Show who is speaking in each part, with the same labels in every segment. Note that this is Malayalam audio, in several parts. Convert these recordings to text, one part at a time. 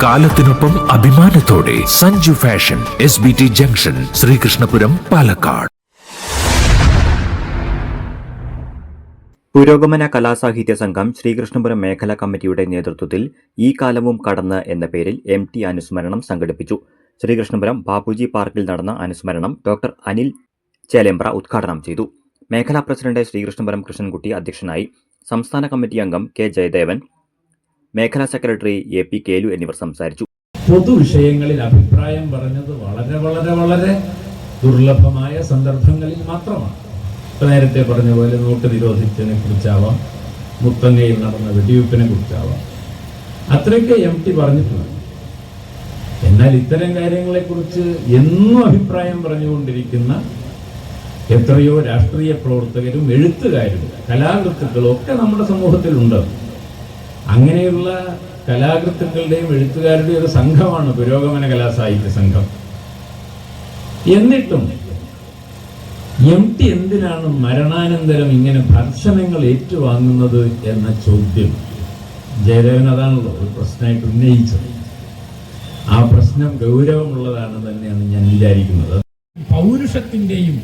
Speaker 1: കാലത്തിനൊപ്പം അഭിമാനത്തോടെ Sanju fashion SBT junction, Sreekrishnapuram, Palakkad.
Speaker 2: പുരോഗമന കലാസാഹിത്യ സംഘം ശ്രീകൃഷ്ണപുരം മേഖലാ കമ്മിറ്റിയുടെ നേതൃത്വത്തിൽ ഈ കാലവും കടന്ന് എന്ന പേരിൽ MT അനുസ്മരണം സംഘടിപ്പിച്ചു. ശ്രീകൃഷ്ണപുരം ബാപ്പുജി പാർക്കിൽ നടന്ന അനുസ്മരണം ഡോക്ടർ അനിൽ ചേലേമ്പ്ര ഉദ്ഘാടനം ചെയ്തു. മേഖലാ പ്രസിഡന്റ് ശ്രീകൃഷ്ണപുരം കൃഷ്ണൻകുട്ടി അധ്യക്ഷനായി. സംസ്ഥാന കമ്മിറ്റി അംഗം K ജയദേവൻ, മേഖലാ സെക്രട്ടറി AP കേലു എന്നിവർ സംസാരിച്ചു.
Speaker 3: പൊതുവിഷയങ്ങളിൽ അഭിപ്രായം പറഞ്ഞത് വളരെ വളരെ വളരെ ദുർലഭമായ സന്ദർഭങ്ങളിൽ മാത്രമാണ്. നേരത്തെ പറഞ്ഞ പോലെ നോട്ട് നിരോധിച്ചതിനെ കുറിച്ചാവാം, മുത്തങ്ങയിൽ നടന്ന വെടിവെപ്പിനെ കുറിച്ചാവാം, അത്രയൊക്കെ MT പറഞ്ഞിട്ടുണ്ട്. എന്നാൽ ഇത്തരം കാര്യങ്ങളെക്കുറിച്ച് എന്നും അഭിപ്രായം പറഞ്ഞുകൊണ്ടിരിക്കുന്ന എത്രയോ രാഷ്ട്രീയ പ്രവർത്തകരും എഴുത്തുകാരും കലാകൃത്തുക്കളും ഒക്കെ നമ്മുടെ സമൂഹത്തിലുണ്ട്. അങ്ങനെയുള്ള കലാകൃത്തുക്കളുടെയും എഴുത്തുകാരുടെയും ഒരു സംഘമാണ് പുരോഗമന കലാസാഹിത്യ സംഘം. എന്നിട്ടും MT എന്തിനാണ് മരണാനന്തരം ഇങ്ങനെ ഭർഷണങ്ങൾ ഏറ്റുവാങ്ങുന്നത് എന്ന ചോദ്യം ജയദേവൻ അതാണല്ലോ ഒരു പ്രശ്നമായിട്ട് ഉന്നയിച്ചത്. ആ പ്രശ്നം ഗൗരവമുള്ളതാണ് തന്നെയാണ് ഞാൻ വിചാരിക്കുന്നത്.
Speaker 4: പൗരുഷത്തിന്റെയും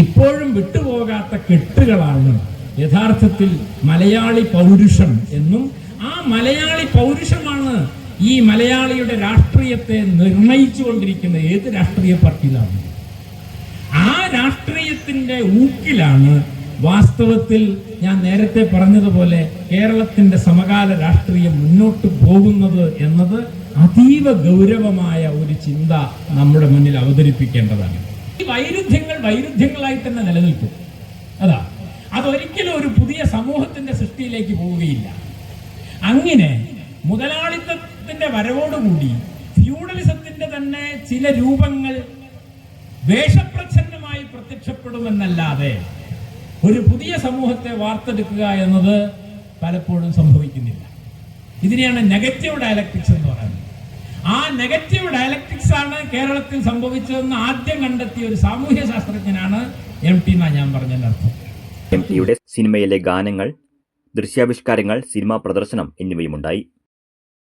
Speaker 4: ഇപ്പോഴും വിട്ടുപോകാത്ത കെട്ടുകളാണ് യഥാർത്ഥത്തിൽ മലയാളി പൗരുഷം എന്നും, ആ മലയാളി പൗരുഷമാണ് ഈ മലയാളിയുടെ രാഷ്ട്രീയത്തെ നിർണയിച്ചുകൊണ്ടിരിക്കുന്ന ഏത് രാഷ്ട്രീയ പാർട്ടിയിലാണ്. ആ രാഷ്ട്രീയത്തിന്റെ ഊക്കിലാണ് വാസ്തവത്തിൽ ഞാൻ നേരത്തെ പറഞ്ഞതുപോലെ കേരളത്തിന്റെ സമകാല രാഷ്ട്രീയം മുന്നോട്ട് പോകുന്നത് എന്നത് അതീവ ഗൗരവമായ ഒരു ചിന്ത നമ്മുടെ മുന്നിൽ അവതരിപ്പിക്കേണ്ടതാണ്. ഈ വൈരുദ്ധ്യങ്ങൾ വൈരുദ്ധ്യങ്ങളായി തന്നെ നിലനിൽക്കും. അതൊരിക്കലും ഒരു പുതിയ സമൂഹത്തിന്റെ സൃഷ്ടിയിലേക്ക് പോവുകയില്ല. അങ്ങനെ മുതലാളിത്തത്തിന്റെ വരവോടുകൂടി ഫ്യൂഡലിസത്തിന്റെ തന്നെ ചില രൂപങ്ങൾ വേഷപ്രച്ഛന്നമായി പ്രത്യക്ഷപ്പെടുമെന്നല്ലാതെ ഒരു പുതിയ സമൂഹത്തെ വാർത്തെടുക്കുക എന്നത് പലപ്പോഴും സംഭവിക്കുന്നില്ല. ഇതിനെയാണ് നെഗറ്റീവ് ഡയലക്ടിക്സ് എന്ന് പറയുന്നത്. ആ നെഗറ്റീവ് ഡയലക്ടിക്സ് ആണ് കേരളത്തിൽ സംഭവിച്ചതെന്ന് ആദ്യം കണ്ടെത്തിയ ഒരു സാമൂഹ്യ ശാസ്ത്രജ്ഞനാണ് MT എന്നാ ഞാൻ പറഞ്ഞതിനർത്ഥം.
Speaker 2: MTയുടെ സിനിമയിലെ ഗാനങ്ങൾ, ദൃശ്യാവിഷ്കാരങ്ങൾ, സിനിമാ പ്രദർശനം എന്നിവയുമുണ്ടായി.